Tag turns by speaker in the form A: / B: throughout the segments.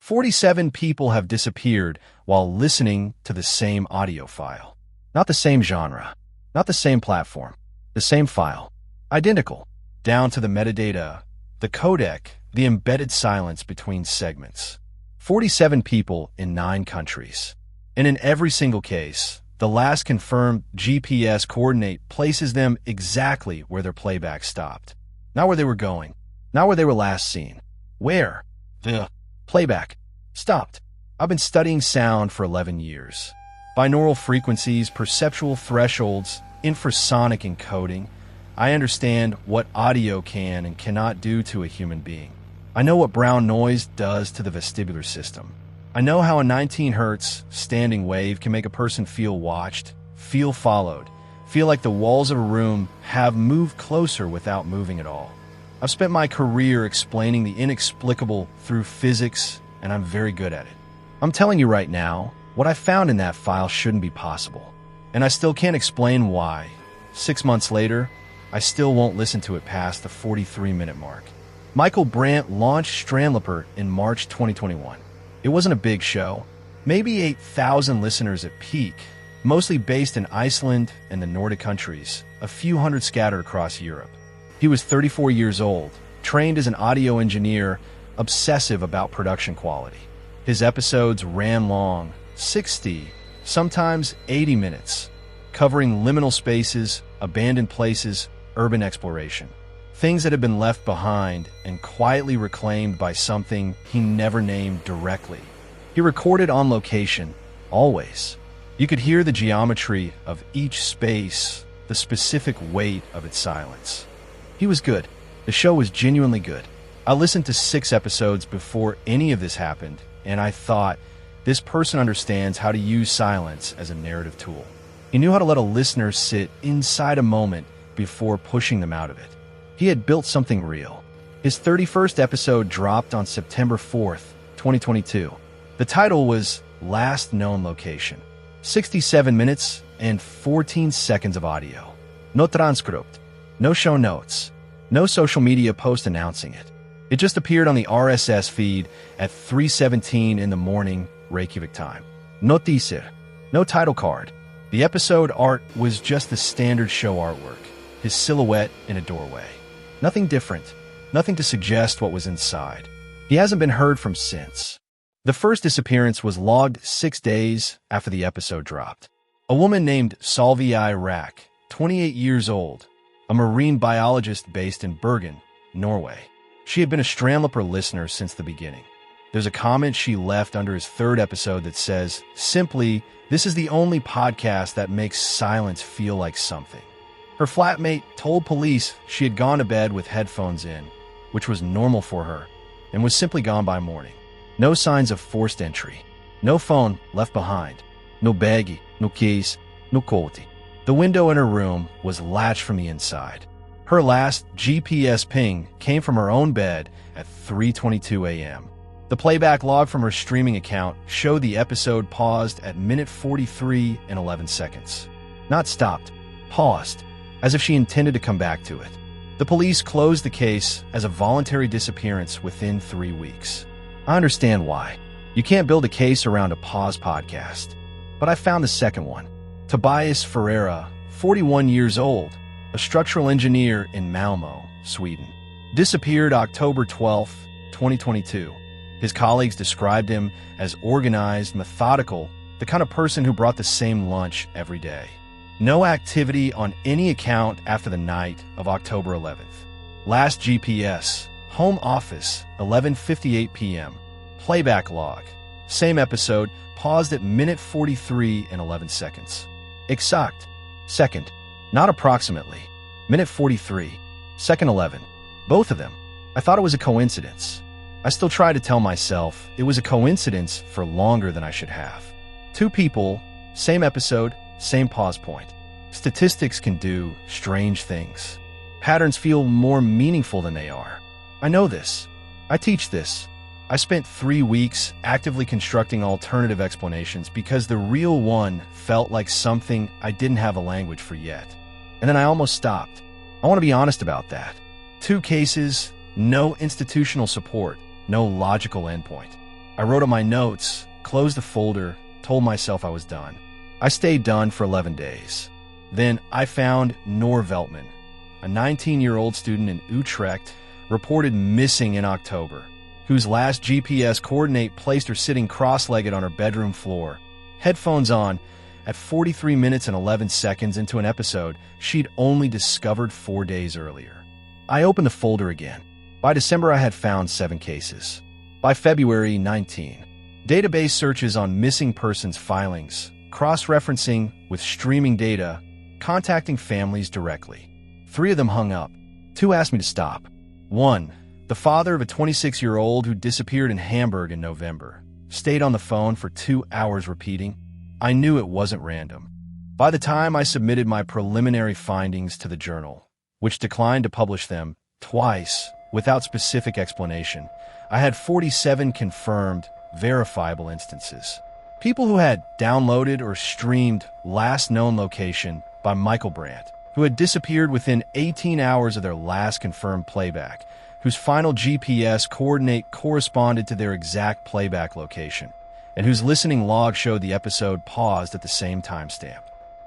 A: 47 people have disappeared while listening to the same audio file. Not the same genre, not the same platform, the same file. Identical, down to the metadata, the codec, the embedded silence between segments. 47 people in 9 countries. And in every single case, the last confirmed GPS coordinate places them exactly where their playback stopped. Not where they were going, not where they were last seen. Where the playback stopped. I've been studying sound for 11 years. Binaural frequencies, perceptual thresholds, infrasonic encoding. I understand what audio can and cannot do to a human being. I know what brown noise does to the vestibular system. I know how a 19 Hz standing wave can make a person feel watched, feel followed, feel like the walls of a room have moved closer without moving at all. I've spent my career explaining the inexplicable through physics, and I'm very good at it. I'm telling you right now, what I found in that file shouldn't be possible. And I still can't explain why. 6 months later, I still won't listen to it past the 43-minute mark. Mikael Brandt launched Strandloper in March 2021. It wasn't a big show, maybe 8,000 listeners at peak, mostly based in Iceland and the Nordic countries, a few hundred scattered across Europe. He was 34 years old, trained as an audio engineer, obsessive about production quality. His episodes ran long, 60, sometimes 80 minutes, covering liminal spaces, abandoned places, urban exploration. Things that had been left behind and quietly reclaimed by something he never named directly. He recorded on location, always. You could hear the geometry of each space, the specific weight of its silence. He was good. The show was genuinely good. I listened to 6 episodes before any of this happened, and I thought, this person understands how to use silence as a narrative tool. He knew how to let a listener sit inside a moment before pushing them out of it. He had built something real. His 31st episode dropped on September 4th, 2022. The title was Last Known Location. 67 minutes and 14 seconds of audio. No transcript. No show notes. No social media post announcing it. It just appeared on the RSS feed at 3:17 in the morning, Reykjavik time. No teaser. No title card. The episode art was just the standard show artwork. His silhouette in a doorway. Nothing different. Nothing to suggest what was inside. He hasn't been heard from since. The first disappearance was logged 6 days after the episode dropped. A woman named Solvei, 28 years old, a marine biologist based in Bergen, Norway. She had been a Strandloper listener since the beginning. There's a comment she left under his 3rd episode that says, simply, "This is the only podcast that makes silence feel like something." Her flatmate told police she had gone to bed with headphones in, which was normal for her, and was simply gone by morning. No signs of forced entry. No phone left behind. No baggie, no keys, no coat. The window in her room was latched from the inside. Her last GPS ping came from her own bed at 3:22 a.m. The playback log from her streaming account showed the episode paused at minute 43 and 11 seconds. Not stopped, paused, as if she intended to come back to it. The police closed the case as a voluntary disappearance within 3 weeks. I understand why. You can't build a case around a pause podcast. But I found the second one. Tobias Ferreyra, 41 years old, a structural engineer in Malmö, Sweden. Disappeared October 12, 2022. His colleagues described him as organized, methodical, the kind of person who brought the same lunch every day. No activity on any account after the night of October 11th. Last GPS, home office, 11:58 p.m. Playback log, same episode, paused at minute 43 and 11 seconds. Exact. Second, not approximately. Minute 43, second 11. Both of them. I thought it was a coincidence. I still try to tell myself it was a coincidence for longer than I should have. 2 people, same episode, same pause point. Statistics can do strange things. Patterns feel more meaningful than they are. I know this. I teach this. I spent 3 weeks actively constructing alternative explanations because the real one felt like something I didn't have a language for yet. And then I almost stopped. I want to be honest about that. 2 cases, no institutional support, no logical endpoint. I wrote on my notes, closed the folder, told myself I was done. I stayed done for 11 days. Then I found Noor Veltman, a 19-year-old student in Utrecht, reported missing in October, whose last GPS coordinate placed her sitting cross-legged on her bedroom floor, headphones on, at 43 minutes and 11 seconds into an episode she'd only discovered 4 days earlier. I opened the folder again. By December, I had found 7 cases. By February, 19. Database searches on missing persons filings, cross-referencing with streaming data, contacting families directly. 3 of them hung up. 2 asked me to stop. 1, the father of a 26-year-old who disappeared in Hamburg in November, stayed on the phone for 2 hours repeating, "I knew it wasn't random." By the time I submitted my preliminary findings to the journal, which declined to publish them twice without specific explanation, I had 47 confirmed, verifiable instances. People who had downloaded or streamed Last Known Location by Mikael Brandt, who had disappeared within 18 hours of their last confirmed playback, whose final GPS coordinate corresponded to their exact playback location, and whose listening log showed the episode paused at the same timestamp.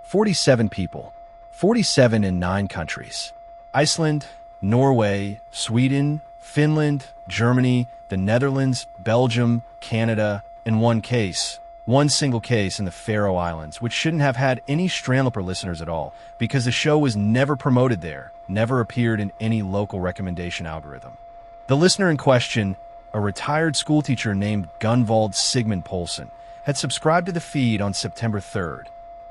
A: 47 people, 47 in 9 countries: Iceland, Norway, Sweden, Finland, Germany, the Netherlands, Belgium, Canada, and one single case in the Faroe Islands, which shouldn't have had any Strandloper listeners at all, because the show was never promoted there, never appeared in any local recommendation algorithm. The listener in question, a retired schoolteacher named Gunnvald Sigmund Poulsen, had subscribed to the feed on September 3rd,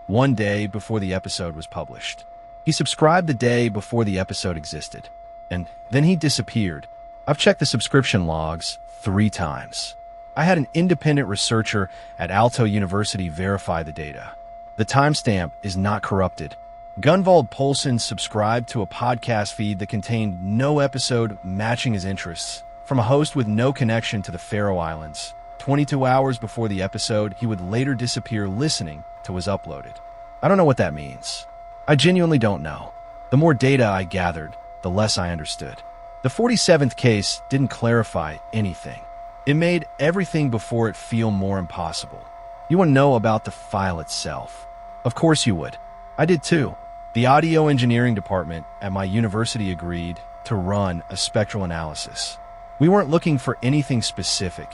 A: 1 day before the episode was published. He subscribed the day before the episode existed, and then he disappeared. I've checked the subscription logs 3 times. I had an independent researcher at Aalto University verify the data. The timestamp is not corrupted. Gunnvald Poulsen subscribed to a podcast feed that contained no episode matching his interests, from a host with no connection to the Faroe Islands. 22 hours before the episode, he would later disappear listening to was uploaded. I don't know what that means. I genuinely don't know. The more data I gathered, the less I understood. The 47th case didn't clarify anything. It made everything before it feel more impossible. You want to know about the file itself? Of course you would. I did too. The audio engineering department at my university agreed to run a spectral analysis. We weren't looking for anything specific.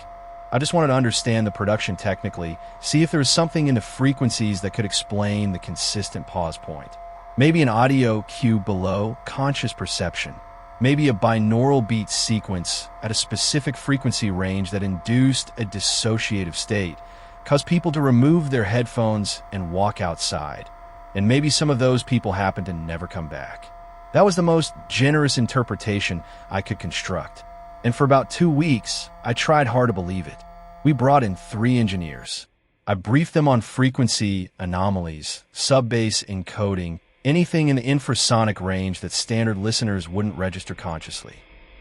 A: I just wanted to understand the production technically, see if there was something in the frequencies that could explain the consistent pause point. Maybe an audio cue below conscious perception. Maybe a binaural beat sequence at a specific frequency range that induced a dissociative state, caused people to remove their headphones and walk outside. And maybe some of those people happened to never come back. That was the most generous interpretation I could construct. And for about 2 weeks, I tried hard to believe it. We brought in 3 engineers. I briefed them on frequency anomalies, sub-bass encoding, anything in the infrasonic range that standard listeners wouldn't register consciously.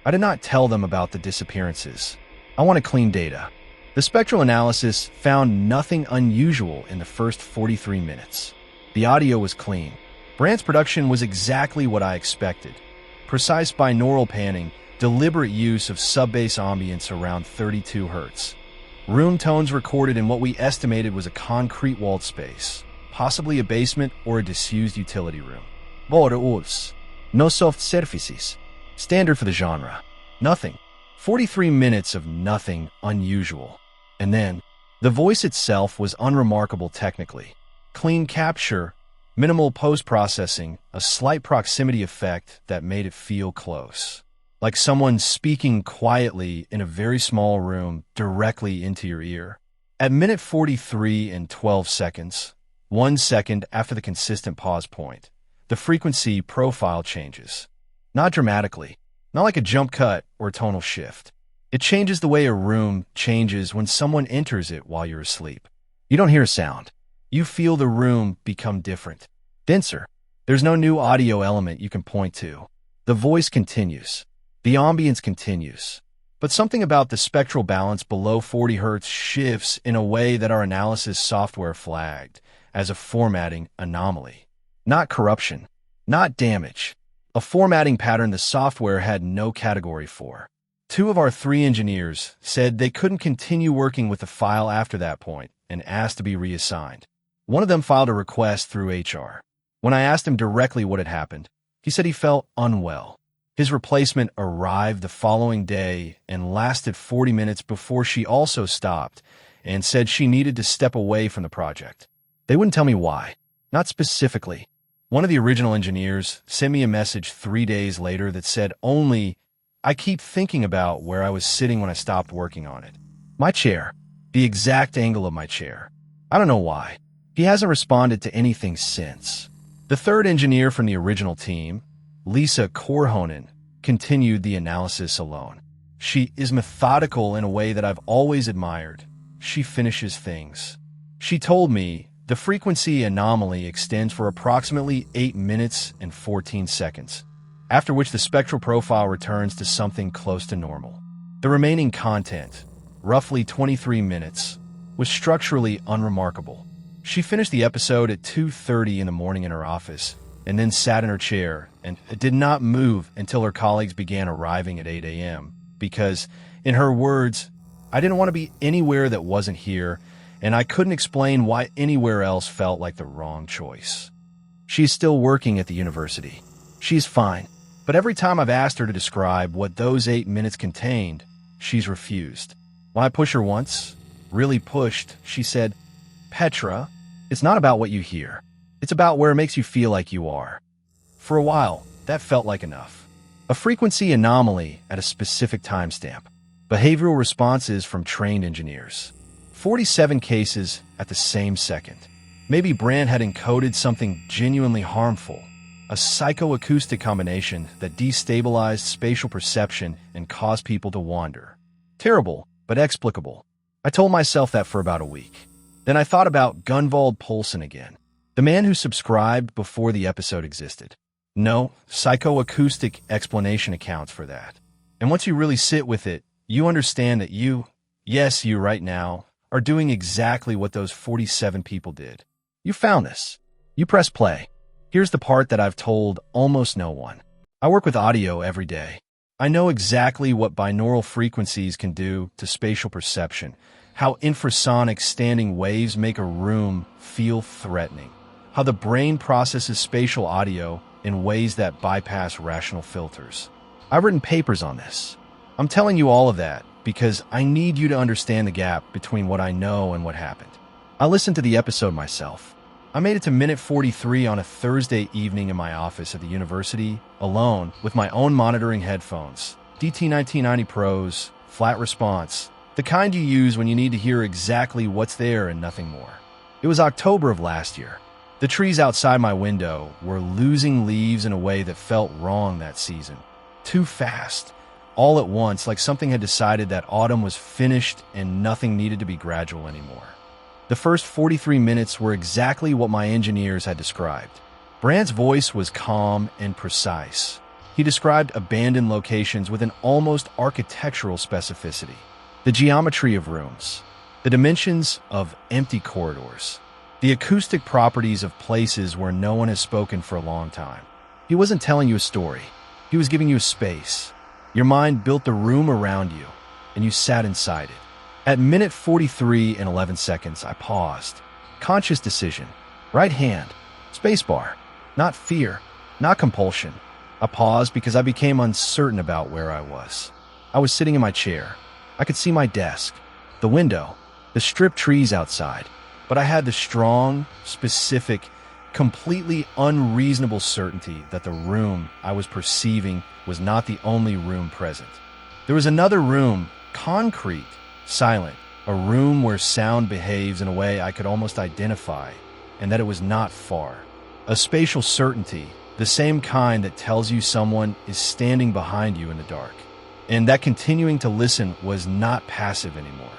A: I did not tell them about the disappearances. I wanted clean data. The spectral analysis found nothing unusual in the first 43 minutes. The audio was clean. Brandt's production was exactly what I expected. Precise binaural panning, deliberate use of sub-bass ambience around 32 Hz. Room tones recorded in what we estimated was a concrete walled space, possibly a basement or a disused utility room. Bara us. No soft surfaces. Standard for the genre. Nothing. 43 minutes of nothing unusual. And then, the voice itself was unremarkable technically. Clean capture, minimal post-processing, a slight proximity effect that made it feel close. Like someone speaking quietly in a very small room directly into your ear. At minute 43 and 12 seconds, 1 second after the consistent pause point, the frequency profile changes. Not dramatically, not like a jump cut or a tonal shift. It changes the way a room changes when someone enters it while you're asleep. You don't hear a sound. You feel the room become different, denser. There's no new audio element you can point to. The voice continues. The ambience continues. But something about the spectral balance below 40 Hz shifts in a way that our analysis software flagged as a formatting anomaly. Not corruption, not damage. A formatting pattern the software had no category for. Two of our three engineers said they couldn't continue working with the file after that point and asked to be reassigned. One of them filed a request through HR. When I asked him directly what had happened, he said he felt unwell. His replacement arrived the following day and lasted 40 minutes before she also stopped and said she needed to step away from the project. They wouldn't tell me why, not specifically. One of the original engineers sent me a message 3 days later that said only, "I keep thinking about where I was sitting when I stopped working on it. My chair, the exact angle of my chair. I don't know why." He hasn't responded to anything since. The third engineer from the original team, Liisa Korhonen, continued the analysis alone. She is methodical in a way that I've always admired. She finishes things. She told me the frequency anomaly extends for approximately 8 minutes and 14 seconds, after which the spectral profile returns to something close to normal. The remaining content, roughly 23 minutes, was structurally unremarkable. She finished the episode at 2:30 in the morning in her office, and then sat in her chair and did not move until her colleagues began arriving at 8 a.m. because, in her words, "I didn't want to be anywhere that wasn't here, and I couldn't explain why anywhere else felt like the wrong choice." She's still working at the university. She's fine, but every time I've asked her to describe what those 8 minutes contained, she's refused. When I pushed her once, really pushed, she said, "Petra, it's not about what you hear. It's about where it makes you feel like you are." For a while, that felt like enough. A frequency anomaly at a specific timestamp. Behavioral responses from trained engineers. 47 cases at the same second. Maybe Brandt had encoded something genuinely harmful. A psychoacoustic combination that destabilized spatial perception and caused people to wander. Terrible, but explicable. I told myself that for about a week. Then I thought about Gunnvald Poulsen again. The man who subscribed before the episode existed. No, psychoacoustic explanation accounts for that. And once you really sit with it, you understand that you right now, are doing exactly what those 47 people did. You found this. You press play. Here's the part that I've told almost no one. I work with audio every day. I know exactly what binaural frequencies can do to spatial perception, how infrasonic standing waves make a room feel threatening, how the brain processes spatial audio in ways that bypass rational filters. I've written papers on this. I'm telling you all of that because I need you to understand the gap between what I know and what happened. I listened to the episode myself. I made it to minute 43 on a Thursday evening in my office at the university, alone, with my own monitoring headphones, DT 1990 Pros, flat response, the kind you use when you need to hear exactly what's there and nothing more. It was October of last year. The trees outside my window were losing leaves in a way that felt wrong that season. Too fast. All at once, like something had decided that autumn was finished and nothing needed to be gradual anymore. The first 43 minutes were exactly what my engineers had described. Brandt's voice was calm and precise. He described abandoned locations with an almost architectural specificity. The geometry of rooms, the dimensions of empty corridors, the acoustic properties of places where no one has spoken for a long time. He wasn't telling you a story. He was giving you a space. Your mind built the room around you, and you sat inside it. At minute 43 and 11 seconds, I paused. Conscious decision. Right hand. Spacebar. Not fear. Not compulsion. I paused because I became uncertain about where I was. I was sitting in my chair. I could see my desk, the window, the stripped trees outside. But I had the strong, specific, completely unreasonable certainty that the room I was perceiving was not the only room present. There was another room, concrete, silent, a room where sound behaves in a way I could almost identify, and that it was not far. A spatial certainty, the same kind that tells you someone is standing behind you in the dark. And that continuing to listen was not passive anymore.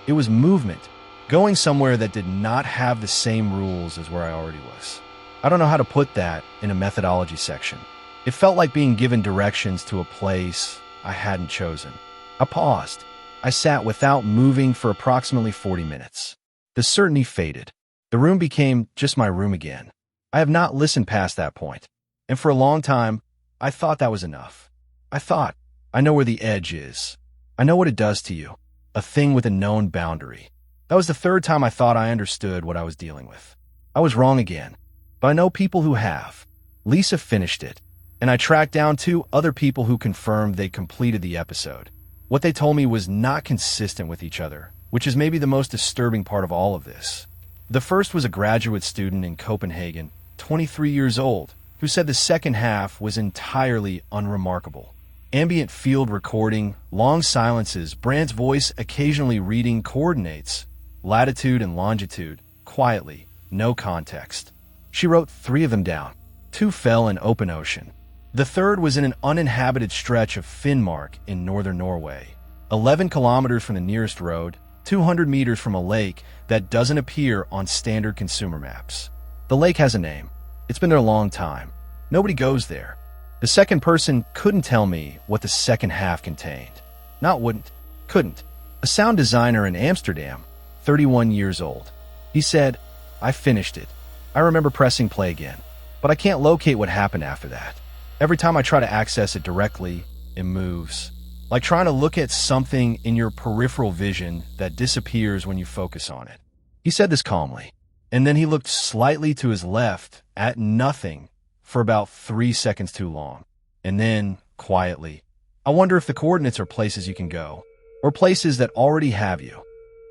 A: It was movement, going somewhere that did not have the same rules as where I already was. I don't know how to put that in a methodology section. It felt like being given directions to a place I hadn't chosen. I paused. I sat without moving for approximately 40 minutes. The certainty faded. The room became just my room again. I have not listened past that point. And for a long time, I thought that was enough. I thought I know where the edge is. I know what it does to you. A thing with a known boundary. That was the third time I thought I understood what I was dealing with. I was wrong again. But I know people who have. Liisa finished it, and I tracked down 2 other people who confirmed they completed the episode. What they told me was not consistent with each other, which is maybe the most disturbing part of all of this. The first was a graduate student in Copenhagen, 23 years old, who said the second half was entirely unremarkable. Ambient field recording, long silences, Brandt's voice occasionally reading coordinates, latitude and longitude, quietly, no context. She wrote 3 of them down. 2 fell in open ocean. The third was in an uninhabited stretch of Finnmark in northern Norway, 11 kilometers from the nearest road, 200 meters from a lake that doesn't appear on standard consumer maps. The lake has a name. It's been there a long time. Nobody goes there. The second person couldn't tell me what the second half contained. Not wouldn't, couldn't. A sound designer in Amsterdam, 31 years old. He said, I finished it. I remember pressing play again, but I can't locate what happened after that. Every time I try to access it directly, it moves. Like trying to look at something in your peripheral vision that disappears when you focus on it. He said this calmly, and then he looked slightly to his left at nothing for about 3 seconds too long. And then, quietly, I wonder if the coordinates are places you can go, or places that already have you.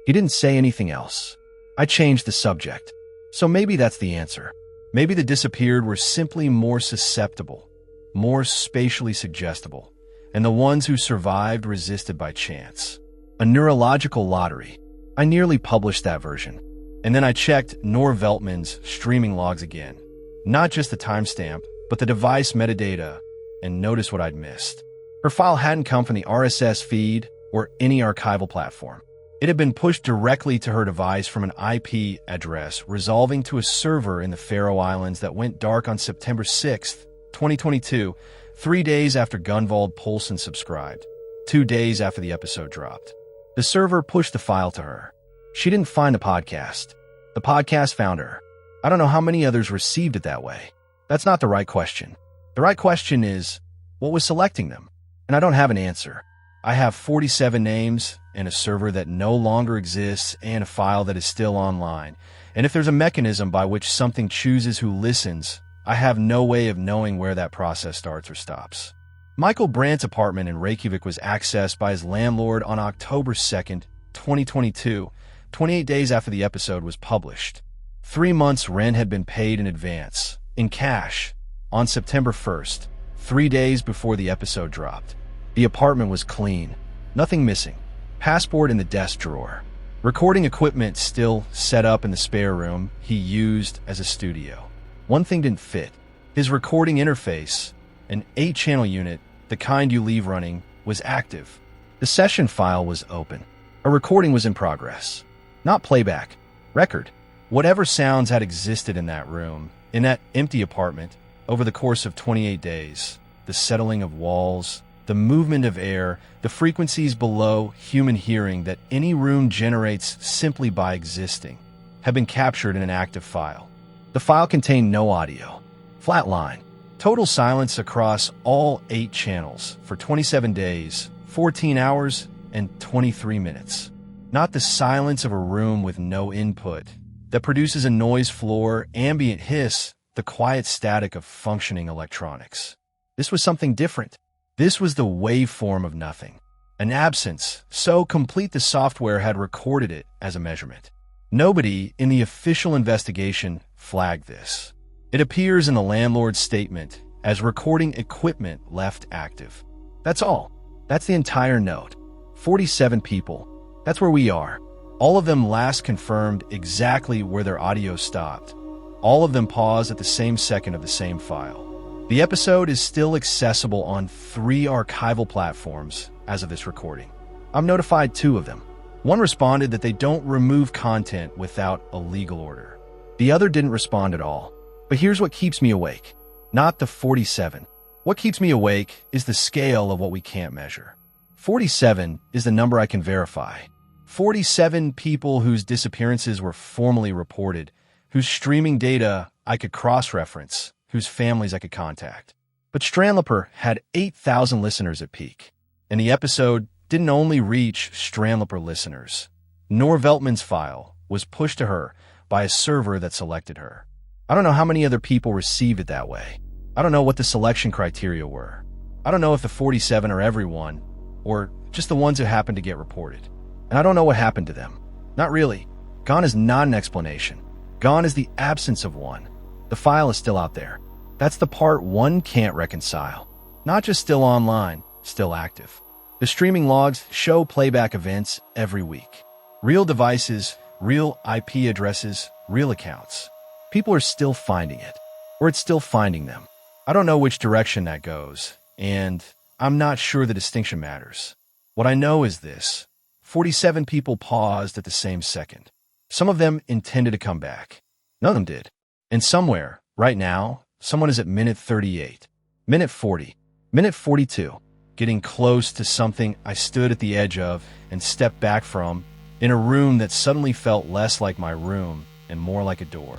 A: He didn't say anything else. I changed the subject. So maybe that's the answer. Maybe the disappeared were simply more susceptible, more spatially suggestible, and the ones who survived resisted by chance. A neurological lottery. I nearly published that version. And then I checked Noor Veltman's streaming logs again. Not just the timestamp, but the device metadata, and notice what I'd missed. Her file hadn't come from the RSS feed or any archival platform. It had been pushed directly to her device from an IP address resolving to a server in the Faroe Islands that went dark on September 6th, 2022, 3 days after Gunnvald Poulsen subscribed, 2 days after the episode dropped. The server pushed the file to her. She didn't find the podcast. The podcast found her. I don't know how many others received it that way. That's not the right question. The right question is, what was selecting them? And I don't have an answer. I have 47 names and a server that no longer exists and a file that is still online. And if there's a mechanism by which something chooses who listens, I have no way of knowing where that process starts or stops. Mikael Brandt's apartment in Reykjavik was accessed by his landlord on October 2nd, 2022, 28 days after the episode was published. 3 months' rent had been paid in advance, in cash, on September 1st, 3 days before the episode dropped. The apartment was clean, nothing missing. Passport in the desk drawer. Recording equipment still set up in the spare room he used as a studio. One thing didn't fit. His recording interface, an 8-channel unit, the kind you leave running, was active. The session file was open. A recording was in progress. Not playback. Record. Whatever sounds had existed in that room, in that empty apartment, over the course of 28 days. The settling of walls, the movement of air, the frequencies below human hearing that any room generates simply by existing, have been captured in an active file. The file contained no audio. Flatline. Total silence across all 8 channels for 27 days, 14 hours, and 23 minutes. Not the silence of a room with no input that produces a noise floor, ambient hiss, the quiet static of functioning electronics. This was something different. This was the waveform of nothing. An absence, so complete the software had recorded it as a measurement. Nobody in the official investigation flagged this. It appears in the landlord's statement as recording equipment left active. That's all. That's the entire note. 47 people. That's where we are. All of them last confirmed exactly where their audio stopped. All of them paused at the same second of the same file. The episode is still accessible on 3 archival platforms as of this recording. I'm notified 2 of them. One responded that they don't remove content without a legal order. The other didn't respond at all. But here's what keeps me awake. Not the 47. What keeps me awake is the scale of what we can't measure. 47 is the number I can verify. 47 people whose disappearances were formally reported, whose streaming data I could cross-reference, whose families I could contact. But Strandloper had 8,000 listeners at peak. And the episode didn't only reach Strandloper listeners. Noor Veltman's file was pushed to her by a server that selected her. I don't know how many other people received it that way. I don't know what the selection criteria were. I don't know if the 47 are everyone, or just the ones who happened to get reported. And I don't know what happened to them. Not really. Gone is not an explanation. Gone is the absence of one. The file is still out there. That's the part one can't reconcile. Not just still online, still active. The streaming logs show playback events every week. Real devices, real IP addresses, real accounts. People are still finding it, or it's still finding them. I don't know which direction that goes, and I'm not sure the distinction matters. What I know is this: 47 people paused at the same second. Some of them intended to come back. None of them did. And somewhere, right now, someone is at minute 38, minute 40, minute 42, getting close to something I stood at the edge of and stepped back from, in a room that suddenly felt less like my room and more like a door.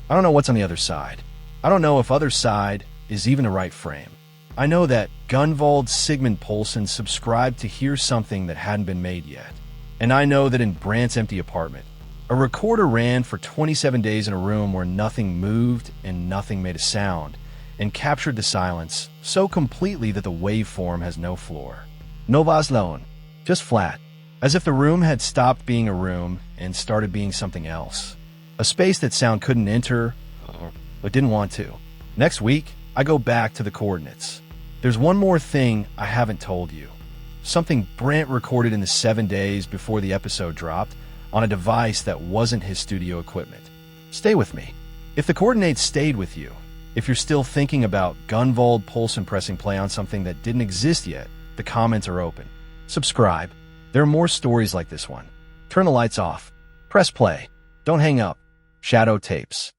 A: I don't know what's on the other side. I don't know if other side is even the right frame. I know that Gunnvald Sigmund Poulsen subscribed to hear something that hadn't been made yet. And I know that in Brandt's empty apartment, a recorder ran for 27 days in a room where nothing moved and nothing made a sound, and captured the silence so completely that the waveform has no floor. No vazlone, just flat, as if the room had stopped being a room and started being something else. A space that sound couldn't enter, but didn't want to. Next week, I go back to the coordinates. There's one more thing I haven't told you. Something Brandt recorded in the 7 days before the episode dropped on a device that wasn't his studio equipment. Stay with me. If the coordinates stayed with you, if you're still thinking about Gunnvald Poulsen pressing play on something that didn't exist yet, the comments are open. Subscribe. There are more stories like this one. Turn the lights off. Press play. Don't hang up. Shadow tapes.